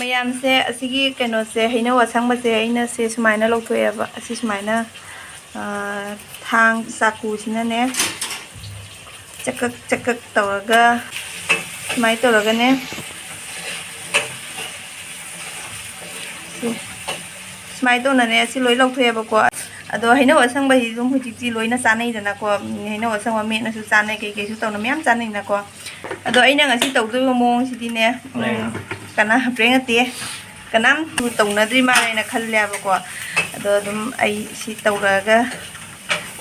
ꯃꯌꯥꯝꯁꯦ ꯑꯁꯤꯒꯤ ꯀꯩꯅꯣꯁꯦ ꯍꯩꯅꯧ ꯑꯁꯪꯕꯁꯦ ꯑꯩꯅ ꯁꯦ ꯁꯨꯃꯥꯏꯅ ꯂꯧꯊꯣꯛꯑꯦꯕ ꯑꯁꯤ ꯁꯨꯃꯥꯏꯅ ꯊꯥꯡ ꯆꯥꯀꯨꯁꯤꯅꯅꯦ ꯆꯀꯛ ꯆꯀꯛ ꯇꯧꯔꯒ ꯁꯨꯃꯥꯏꯅ ꯇꯧꯔꯒꯅꯦ ꯁꯨꯃꯥꯏꯅ ꯇꯧꯅꯅꯦ ꯑꯁꯤ ꯂꯣꯏ ꯂꯧꯊꯣꯛꯑꯦꯕꯀꯣ ꯑꯗꯣ ꯍꯩꯅꯧ ꯑꯁꯪꯕꯁꯤ ꯑꯗꯨꯝ ꯍꯧꯖꯤꯛꯇꯤ ꯂꯣꯏꯅ ꯆꯥꯅꯩꯗꯅꯀꯣ ꯍꯩꯅꯧ ꯑꯁꯪꯕ ꯃꯦꯠꯅꯁꯨ ꯆꯥꯅꯩ ꯀꯩꯀꯩꯁꯨ ꯇꯧꯅ ꯃꯌꯥꯝ ꯆꯥꯅꯩꯗꯅꯀꯣ ꯑꯗꯣ ꯑꯩꯅ ꯉꯁꯤ ꯇꯧꯗꯣꯏꯕ ꯃꯑꯣꯡꯁꯤꯗꯤꯅꯦ ꯄ꯭ꯔꯦꯡ ꯅꯠꯇꯦ ꯀꯅꯥꯝ ꯇꯧꯅꯗ꯭ꯔꯤ ꯃꯥꯜꯂꯦꯅ ꯈꯜꯂꯦꯕꯀꯣ ꯑꯗꯣ ꯑꯗꯨꯝ ꯑꯩ ꯁꯤ ꯇꯧꯔꯒ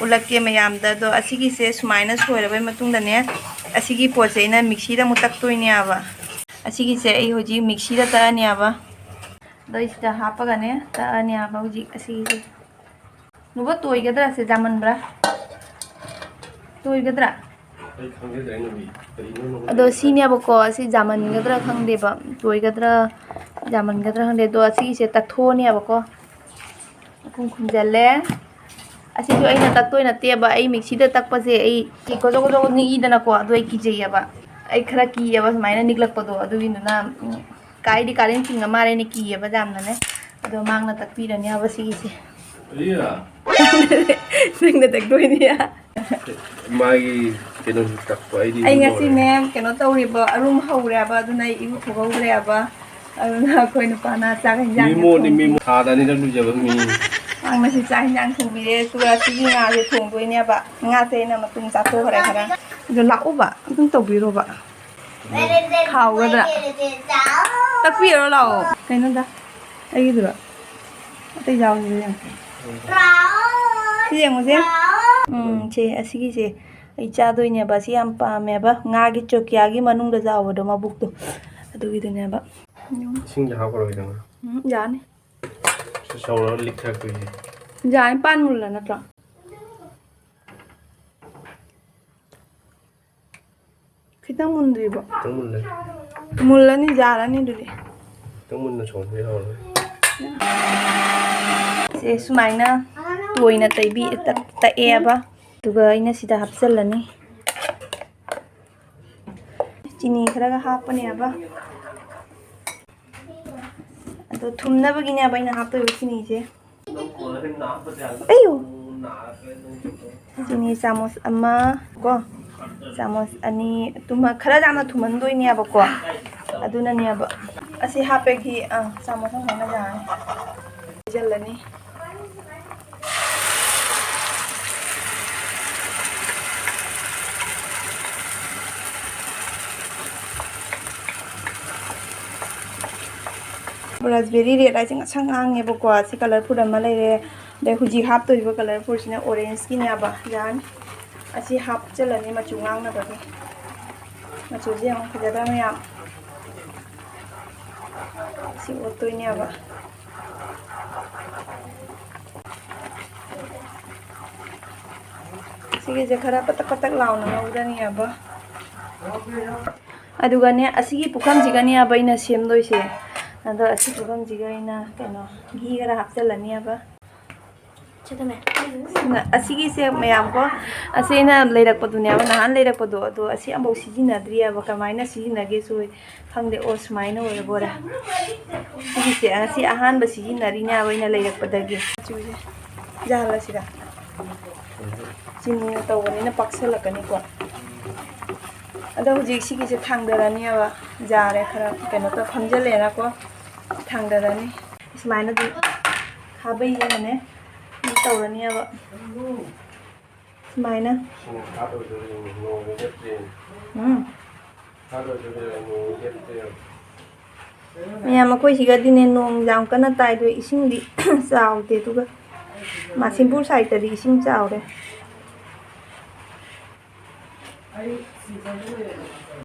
ꯎꯠꯂꯛꯀꯦ ꯃꯌꯥꯝꯗ ꯑꯗꯣ ꯑꯁꯤꯒꯤꯁꯦ ꯁꯨꯃꯥꯏꯅ ꯁꯣꯏꯔꯕꯩ ꯃꯇꯨꯡꯗꯅꯦ ꯑꯁꯤꯒꯤ ꯄꯣꯠꯁꯦ ꯑꯩꯅ ꯃꯤꯛꯁꯤꯗ ꯑꯃꯨꯛ ꯇꯛꯇꯣꯏꯅꯦꯕ ꯑꯁꯤꯒꯤꯁꯦ ꯑꯩ ꯍꯧꯖꯤꯛ ꯃꯤꯛꯁꯤꯗ ꯇꯛꯑꯅꯦꯕ ꯑꯗꯣ ꯁꯤꯗ ꯍꯥꯞꯄꯒꯅꯦ ꯇꯛꯑꯅꯦꯕ ꯍꯧꯖꯤꯛ ꯑꯁꯤꯒꯤꯁꯦ ꯅꯨꯕ ꯇꯣꯏꯒꯗ꯭ꯔꯥ ꯁꯦ ꯖꯥꯃꯟꯕ꯭ꯔꯥ ꯇꯣꯏꯒꯗ꯭ꯔꯥ ꯑꯗꯣ ꯁꯤꯅꯦꯕꯀꯣ ꯁꯤ ꯖꯥꯃꯟꯒꯗ꯭ꯔꯥ ꯈꯪꯗꯦꯕ ꯇꯣꯏꯒꯗ꯭ꯔꯥ ꯖꯥꯃꯟꯒꯗ꯭ꯔꯥ ꯈꯪꯗꯦ ꯑꯗꯣ ꯑꯁꯤꯒꯤꯁꯦ ꯇꯛꯊꯣꯛꯑꯅꯦꯕꯀꯣ ꯈꯨꯝꯖꯤꯜꯂꯦ ꯑꯁꯤꯁꯨ ꯑꯩꯅ ꯇꯛꯇꯣꯏ ꯅꯠꯇꯦꯕ ꯑꯩ ꯃꯤꯛꯁꯤꯗ ꯇꯛꯄꯁꯦ ꯑꯩ ꯒꯣꯖꯣ ꯒꯣꯖꯣ ꯅꯤꯛꯏꯗꯅꯀꯣ ꯑꯗꯣ ꯑꯩ ꯀꯤꯖꯩꯌꯦꯕ ꯑꯩ ꯈꯔ ꯀꯤꯌꯦꯕ ꯁꯨꯃꯥꯏꯅ ꯅꯤꯛꯂꯛꯄꯗꯣ ꯑꯗꯨꯒꯤꯗꯨꯅ ꯀꯥꯏꯗꯤ ꯀꯥꯔꯦꯟ ꯆꯤꯡꯉ ꯃꯥꯜꯂꯦꯅ ꯀꯤꯌꯦꯕ ꯌꯥꯝꯅꯅꯦ ꯑꯗꯣ ꯃꯥꯡꯅ ꯇꯛꯄꯤꯔꯅꯦꯕ ꯁꯤꯒꯤꯁꯦ ꯅꯪꯅ ꯇꯛꯇꯣꯏꯅꯤ ꯃꯥꯒꯤ ꯀꯩꯅꯣ ꯇꯛꯄ ꯑꯩ ꯉꯁꯤꯅꯦ ꯀꯩꯅꯣ ꯇꯧꯔꯤꯕ ꯑꯔꯨꯝ ꯍꯧꯔꯦꯕ ꯑꯗꯨꯅ ꯑꯩ ꯏꯔꯨ ꯊꯣꯛꯍꯧꯗ꯭ꯔꯦꯕ ꯑꯗꯨꯅ ꯑꯩꯈꯣꯏ ꯅꯨꯄꯥꯅ ꯆꯥꯛ ꯍꯦꯟꯖꯥꯡ ꯊꯥꯗꯅꯤꯗ ꯂꯨꯖꯕ ꯃꯤ ꯉꯁꯤ ꯆꯥꯛ ꯍꯦꯟꯖꯥꯡ ꯊꯣꯡꯕꯤꯔꯦ ꯑꯗꯨꯒ ꯁꯤꯒꯤ ꯉꯥꯁꯦ ꯊꯣꯡꯗꯣꯏꯅꯦꯕ ꯉꯥꯁꯦ ꯑꯩꯅ ꯃꯇꯨꯡ ꯆꯥꯊꯣꯛꯈ꯭ꯔꯦ ꯈꯔ ꯑꯗꯣ ꯂꯥꯛꯎꯕ ꯑꯗꯨꯝ ꯇꯧꯕꯤꯔꯣꯕ ꯈꯥꯎꯒꯗ꯭ꯔꯥ ꯇꯛꯄꯤꯔꯣ ꯂꯥꯛꯑꯣ ꯀꯩꯅꯣꯗ ꯑꯩꯒꯤꯗꯨꯔꯣ ꯑꯇꯩ ꯌꯥꯎꯁꯤꯔ ꯌꯦꯡꯉꯣ ꯁꯤ ꯌꯦꯡꯉꯨꯁꯦ ꯁꯦ ꯑꯁꯤꯒꯤꯁꯦ ꯑꯩ ꯆꯥꯗꯣꯏꯅꯦꯕ ꯑꯁꯤ ꯌꯥꯝ ꯄꯥꯝꯃꯦꯕ ꯉꯥꯒꯤ ꯆꯣꯀꯤꯌꯥꯒꯤ ꯃꯅꯨꯡꯗ ꯌꯥꯎꯕꯗꯣ ꯃꯕꯨꯛꯇꯣ ꯑꯗꯨꯒꯤꯗꯨꯅꯦꯕ ꯏꯁꯤꯡꯁꯦ ꯍꯥꯞꯈ꯭ꯔꯣꯏꯗꯅ ꯌꯥꯅꯤ ꯁꯧꯔꯒ ꯂꯤꯛꯊꯔꯛꯇꯣꯏꯅꯦ ꯌꯥꯅꯤ ꯄꯥꯟ ꯃꯨꯜꯂ ꯅꯠꯇ꯭ꯔꯣ खितंग मुंद्रीबो मुल्लनी जारानी दुदी खितंग मुन्ना छोंबे हावले से सुमाइना तोइना तैबी तएबा दुगा इना सिदा हपचलनी चीनी खरागा हापनेबा अदो थुमनबगिने बा इना हापतोय चीनी से अयो चीनी चामच अमा को चामच अनी तुम खरा जाना थुमनदोइनेबको अदुननेबा असी हापेगी चामच होना जाने जल्लनी रास्पबेरी रेड आइसिंग सांगांगेबको सी कलरफुल अमा लेरे दे हुजी हापतोइबो कलरफुल सिना ऑरेंज किनेबा जान असी हापचलनी मचु गांगनबगे मचु जे हम फजदा मयाम सी ओतोइनेबा सिगे जे खरा पतक पतक लाउना लौदनीबा अदुगाने असीगी पुखम जिगानीबा इना सेमदोइसे अदो असी पुखम जिगाइना कनो घी खरा हापचलनीबा असीगी से मयाम को असेना लेरकपदुनेबा नहान लेरकपदो अदो असी अमबो सिजिनद्रियाबा कमाइना सिजिनगे सुइ खंगदे ओ सुमाइना ओरबोरा सिगी से असी अहानबा सिजिनरिनेबा इना लेरकपदगे चुजे जाला सिरा चिनी तौबनिना पक्सलकनिको अदो हुजिक सिगी से थांगदरानिबा जारे खरा कनो तो फंजलेनाको थांगदरानी सुमाइना दु खाबैयेने तौरनीबा सुमाइना मैम अखोई सिगदिने नोंग जाम कना ताइदो इसिंगदि चावदे दुगा मासिमपुर साइडदि इसिंग चावरे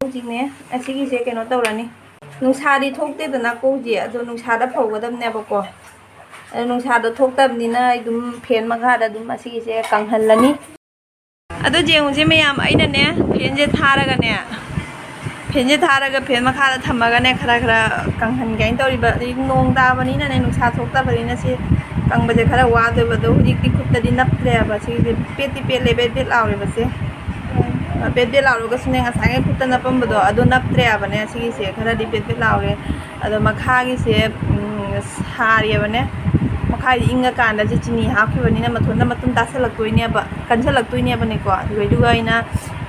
हुजिने असिगिसे केनो तौरनी नुसादी थोक्तेदना कोजे अदो नुसादा फौगदबनेबको नुसादो थोक्तबनिना एकदम फेन मखादा एकदम असिगिसे कंहल्लनी अदो जेंगुसे मैम अइनाने फेनजे थारगाने फेनजे थारगा फेन मखादा थम्मगाने खरा खरा कंहन गाइन तौरिबा नोंग दाबनिना ने नुसा थोक्तबनिना से कंबजे खरा वादोबदो हुजिकि खुत्तदि नप्त्रेबा सिगिसे पेति पेले बेट बेट लावरेबसे बेट बेट लावरगसुने ngसागे खुत्ता नपमबदो अदो नप्त्रेबने सिगिसे खरा दि बेट बेट लावरे ꯑꯗꯣ ꯃꯈꯥꯒꯤꯁꯦ ꯁꯥꯔꯤꯕꯅꯦ ꯃꯈꯥꯏꯗ ꯏꯪꯉꯀꯥꯟꯗ ꯆꯤꯅꯤ ꯍꯥꯞꯈꯤꯕꯅꯤꯅ ꯃꯊꯟꯇ ꯃꯇꯨꯝ ꯇꯥꯁꯜꯂꯛꯇꯣꯏꯅꯦꯕ ꯀꯟꯁꯜꯂꯛꯇꯣꯏꯅꯦꯕꯅꯦꯀꯣ ꯑꯗꯨꯒ ꯑꯩꯅ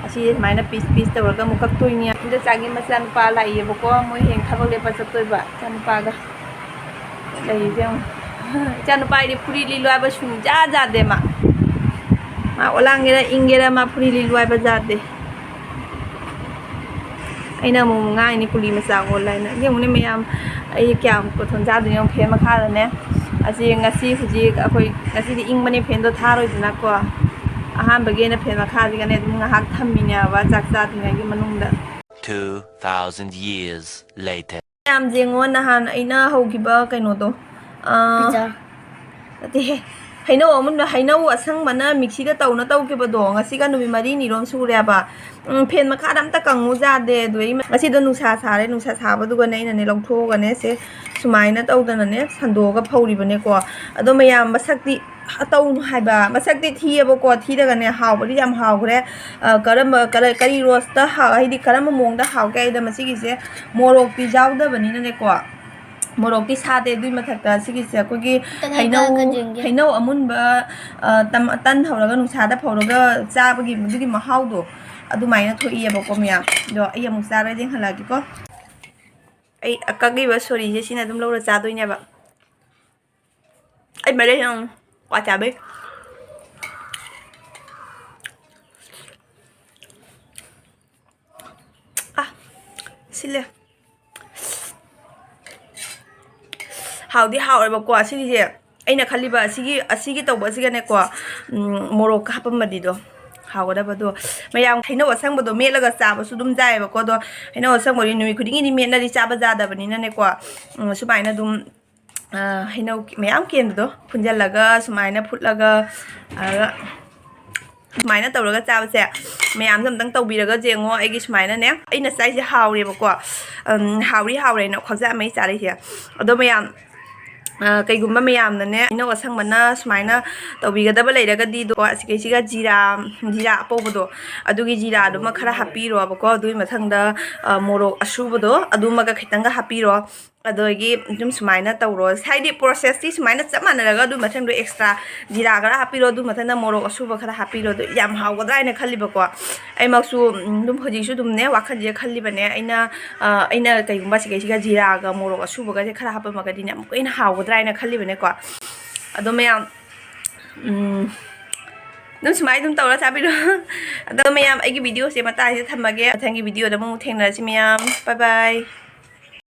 ꯑꯁꯤ ꯁꯨꯃꯥꯏꯅ ꯄꯤꯁ ꯇꯧꯔꯒ ꯑꯃꯨꯛ ꯀꯛꯇꯣꯏꯅꯦ ꯁꯤꯗ ꯆꯥꯒꯤ ꯃꯆꯥꯅꯨꯄꯥ ꯂꯥꯛꯏꯌꯦꯕꯀꯣ ꯃꯣꯏ ꯍꯌꯦꯡ ꯊꯕꯛ ꯂꯦꯞꯄ ꯆꯠꯇꯣꯏꯕ ꯏꯆꯥꯅꯨꯄꯥꯒ ꯂꯩꯔꯤꯁꯦ ꯑꯃꯨꯛ ꯏꯆꯥꯅꯨꯄꯥ ꯍꯥꯏꯗꯤ ꯐꯨꯔꯤ ꯂꯤꯂꯨ ꯍꯥꯏꯕ ꯁꯨꯡꯌꯥ ꯌꯥꯗꯦ ꯃꯥ ꯑꯣꯂꯥꯡꯒꯦꯔ ꯏꯪꯒꯦꯔ ꯃꯥ ꯐꯨꯔꯤ ꯂꯤꯂꯨ ꯍꯥꯏꯕ ꯌꯥꯗꯦ ꯑꯩꯅ ꯑꯃꯨꯛ ꯉꯥꯡꯉꯤꯅꯤ ꯀꯨꯂꯤ ꯃꯆꯥ ꯑꯣꯜꯂ ꯍꯥꯏꯅ ꯌꯦꯡꯉꯨꯅꯦ ꯃꯌꯥꯝ ꯑꯩ ꯀꯌꯥꯝ ꯀꯣꯊꯣꯟ ꯆꯥꯗꯣꯏꯅꯣ ꯐꯦꯟ ꯃꯈꯥꯗꯅꯦ ꯑꯁꯤ ꯉꯁꯤ ꯍꯧꯖꯤꯛ ꯑꯩꯈꯣꯏ ꯉꯁꯤꯗꯤ ꯏꯪꯕꯅꯦ ꯐꯦꯟꯗꯣ ꯊꯥꯔꯣꯏꯗꯅꯀꯣ ꯑꯍꯥꯟꯕꯒꯤꯅ ꯐꯦꯟ ꯃꯈꯥꯁꯤꯒꯅꯦ ꯑꯗꯨꯝ ꯉꯥꯏꯍꯥꯛ ꯊꯝꯃꯤꯅꯦꯕ ꯆꯥꯛ ꯆꯥꯗ꯭ꯔꯤꯉꯩꯒꯤ ꯃꯅꯨꯡꯗ 2,000 years later. ꯌꯥꯝ ꯌꯦꯡꯉꯣ ꯅꯍꯥꯟ ꯑꯩꯅ ꯍꯧꯈꯤꯕ ꯀꯩꯅꯣꯗꯣ ꯅꯠꯇꯦꯍꯦ ꯍꯩꯅꯧ ꯑꯃꯨꯟꯕ ꯍꯩꯅꯧ ꯑꯁꯪꯕꯅ ꯃꯤꯛꯁꯤꯗ ꯇꯧꯈꯤꯕꯗꯣ ꯉꯁꯤꯒ ꯅꯨꯃꯤꯠ 4-5 ꯁꯨꯔꯦꯕ ꯐꯦꯟ ꯃꯈꯥꯗ ꯑꯝꯇ ꯀꯪꯉꯨ ꯌꯥꯗꯦ ꯑꯗꯨꯗꯩ ꯉꯁꯤꯗꯣ ꯅꯨꯡꯁꯥ ꯁꯥꯔꯦ ꯅꯨꯡꯁꯥ ꯁꯥꯕꯗꯨꯒꯅꯦ ꯑꯩꯅꯅꯦ ꯂꯧꯊꯣꯛꯑꯒꯅꯦ ꯁꯦ ꯁꯨꯃꯥꯏꯅ ꯇꯧꯗꯅꯅꯦ ꯁꯟꯗꯣꯛꯑꯒ ꯐꯧꯔꯤꯕꯅꯦꯀꯣ ꯑꯗꯣ ꯃꯌꯥꯝ ꯃꯁꯛꯇꯤ ꯇꯧꯅꯨ ꯍꯥꯏꯕ ꯃꯁꯛꯇꯤ ꯊꯤꯌꯦꯕꯀꯣ ꯊꯤꯔꯒꯅꯦ ꯍꯥꯎꯕꯗꯤ ꯌꯥꯝ ꯍꯥꯎꯈ꯭ꯔꯦ ꯀꯔꯤ ꯔꯣꯁꯇ ꯍꯥꯏꯗꯤ ꯀꯔꯝꯕ ꯃꯑꯣꯡꯗ ꯍꯥꯎꯒꯦ ꯍꯥꯏꯗ ꯃꯁꯤꯒꯤꯁꯦ ꯃꯣꯔꯣꯛꯇꯤ ꯌꯥꯎꯗꯕꯅꯤꯅꯅꯦꯀꯣ ꯃꯣꯔꯣꯛꯇꯤ ꯁꯥꯗꯦ ꯑꯗꯨꯏ ꯃꯊꯛꯇ ꯁꯤꯒꯤꯁꯦ ꯑꯩꯈꯣꯏꯒꯤ ꯍꯩꯅꯧ ꯑꯃꯨꯟꯕ ꯇꯟ ꯍꯧꯔꯒ ꯅꯨꯡꯁꯥꯗ ꯐꯧꯔꯒ ꯆꯥꯕꯒꯤ ꯃꯗꯨꯒꯤ ꯃꯍꯥꯎꯗꯣ ꯑꯗꯨꯃꯥꯏꯅ ꯊꯣꯛꯏꯑꯕꯀꯣ ꯃꯌꯥꯝ ꯑꯗꯣ ꯑꯩ ꯑꯃꯨꯛ ꯆꯥꯔꯒ ꯌꯦꯡꯍꯜꯂꯛꯑꯒꯦꯀꯣ ꯑꯩ ꯑꯀꯛꯂꯤꯕ ꯁꯣꯔꯤꯁꯦ ꯁꯤꯅ ꯑꯗꯨꯝ ꯂꯧꯔ ꯆꯥꯗꯣꯏꯅꯦꯕ ꯑꯩ ꯃꯔꯩ ꯀ꯭ꯋꯥ ꯆꯥꯕꯩ ꯁꯤꯜꯂꯦ ꯍꯥꯎꯗꯤ ꯍꯥꯎꯔꯦꯕꯀꯣ ꯁꯤꯒꯤꯁꯦ ꯑꯩꯅ ꯈꯜꯂꯤꯕ ꯑꯁꯤꯒꯤ ꯇꯧꯕ ꯑꯁꯤꯒꯅꯦꯀꯣ ꯃꯣꯔꯣꯛ ꯍꯥꯞꯄꯝꯕꯗꯤꯗꯣ ꯍꯥꯎꯒꯗꯕꯗꯣ ꯃꯌꯥꯝ ꯍꯩꯅꯧ ꯑꯁꯪꯕꯗꯣ ꯃꯦꯠꯂꯒ ꯆꯥꯕꯁꯨ ꯑꯗꯨꯝ ꯆꯥꯏꯌꯦꯕꯀꯣ ꯑꯗꯣ ꯍꯩꯅꯧ ꯑꯁꯪꯕꯗꯤ ꯅꯨꯃꯤꯠ ꯈꯨꯗꯤꯡꯒꯤꯗꯤ ꯃꯦꯠꯅꯗꯤ ꯆꯥꯕ ꯌꯥꯗꯕꯅꯤꯅꯅꯦꯀꯣ ꯁꯨꯃꯥꯏꯅ ꯑꯗꯨꯝ ꯍꯩꯅꯧ ꯃꯌꯥꯝ ꯀꯦꯟꯕꯗꯣ ꯐꯨꯟꯖꯜꯂꯒ ꯁꯨꯃꯥꯏꯅ ꯐꯨꯠꯂꯒ ꯁꯨꯃꯥꯏꯅ ꯇꯧꯔꯒ ꯆꯥꯕꯁꯦ ꯃꯌꯥꯝꯁꯨ ꯑꯝꯇꯪ ꯇꯧꯕꯤꯔꯒ ꯌꯦꯡꯉꯣ ꯑꯩꯒꯤ ꯁꯨꯃꯥꯏꯅꯅꯦ ꯑꯩꯅ ꯆꯥꯏꯁꯦ ꯍꯥꯎꯔꯦꯕꯀꯣ ꯍꯥꯎꯔꯦꯅ ꯈꯥꯎꯖꯥꯃꯩ ꯆꯥꯔꯤꯁꯦ ꯑꯗꯣ ꯃꯌꯥꯝ ꯀꯩꯒꯨꯝꯕ ꯃꯌꯥꯝꯅꯅꯦ ꯍꯩꯅꯧ ꯑꯁꯪꯕꯅ ꯁꯨꯃꯥꯏꯅ ꯇꯧꯕꯤꯒꯗꯕ ꯂꯩꯔꯒꯗꯤ ꯁꯤꯒꯩꯁꯤꯒ ꯖꯤꯔꯥ ꯑꯄꯧꯕꯗꯣ ꯑꯗꯨꯒꯤ ꯖꯤꯔꯥꯗꯨꯃ ꯈꯔ ꯍꯥꯞꯄꯤꯔꯣꯕꯀꯣ ꯑꯗꯨꯒꯤ ꯃꯊꯪꯗ ꯃꯣꯔꯣꯛ ꯑꯁꯨꯕꯗꯣ ꯑꯗꯨꯃꯒ ꯈꯤꯇꯪꯒ ꯍꯥꯞꯄꯤꯔꯣ ꯑꯗꯒꯤ ꯑꯗꯨꯝ ꯁꯨꯃꯥꯏꯅ ꯇꯧꯔꯣ ꯍꯥꯏꯗꯤ ꯄ꯭ꯔꯣꯁꯦꯁꯇꯤ ꯁꯨꯃꯥꯏꯅ ꯆꯞ ꯃꯥꯟꯅꯔꯒ ꯑꯗꯨ ꯃꯊꯪꯗꯣ ꯑꯦꯛꯁꯇ꯭ꯔꯥ ꯖꯤꯔꯥ ꯈꯔ ꯍꯥꯞꯄꯤꯔꯣ ꯑꯗꯨ ꯃꯊꯪꯗ ꯃꯣꯔꯣꯛ ꯑꯁꯨꯕ ꯈꯔ ꯍꯥꯞꯄꯤꯔꯣ ꯑꯗꯨ ꯌꯥꯝ ꯍꯥꯎꯒꯗ꯭ꯔꯥ ꯍꯥꯏꯅ ꯈꯜꯂꯤꯕꯀꯣ ꯑꯩꯃꯛꯁꯨ ꯑꯗꯨꯝ ꯍꯧꯖꯤꯛꯁꯨ ꯑꯗꯨꯝꯅꯦ ꯋꯥꯈꯜꯁꯦ ꯈꯜꯂꯤꯕꯅꯦ ꯑꯩꯅ ꯀꯩꯒꯨꯝꯕ ꯁꯤꯒꯩꯁꯤꯒ ꯖꯤꯔꯥꯒ ꯃꯣꯔꯣꯛ ꯑꯁꯨꯕꯒꯁꯦ ꯈꯔ ꯍꯥꯞꯄꯝꯃꯒꯗꯤꯅꯦ ꯑꯃꯨꯛꯀ ꯍꯦꯟꯅ ꯍꯥꯎꯒꯗ꯭ꯔꯥ ꯍꯥꯏꯅ ꯈꯜꯂꯤꯕꯅꯦꯀꯣ ꯑꯗꯣ ꯃꯌꯥꯝ ꯑꯗꯨꯝ ꯁꯨꯃꯥꯏꯅ ꯑꯗꯨꯝ ꯇꯧꯔ ꯆꯥꯕꯤꯔꯣ ꯑꯗꯣ ꯃꯌꯥꯝ ꯑꯩꯒꯤ ꯚꯤꯗꯤꯑꯣꯁꯦ ꯃꯇꯥꯡꯁꯤꯗ ꯊꯝꯃꯒꯦ ꯃꯊꯪꯒꯤ ꯚꯤꯗꯤꯑꯣꯗ ꯑꯃꯨꯛ ꯊꯦꯡꯅꯔꯁꯤ ꯃꯌꯥꯝ ꯕꯥꯏ ꯕꯥꯏ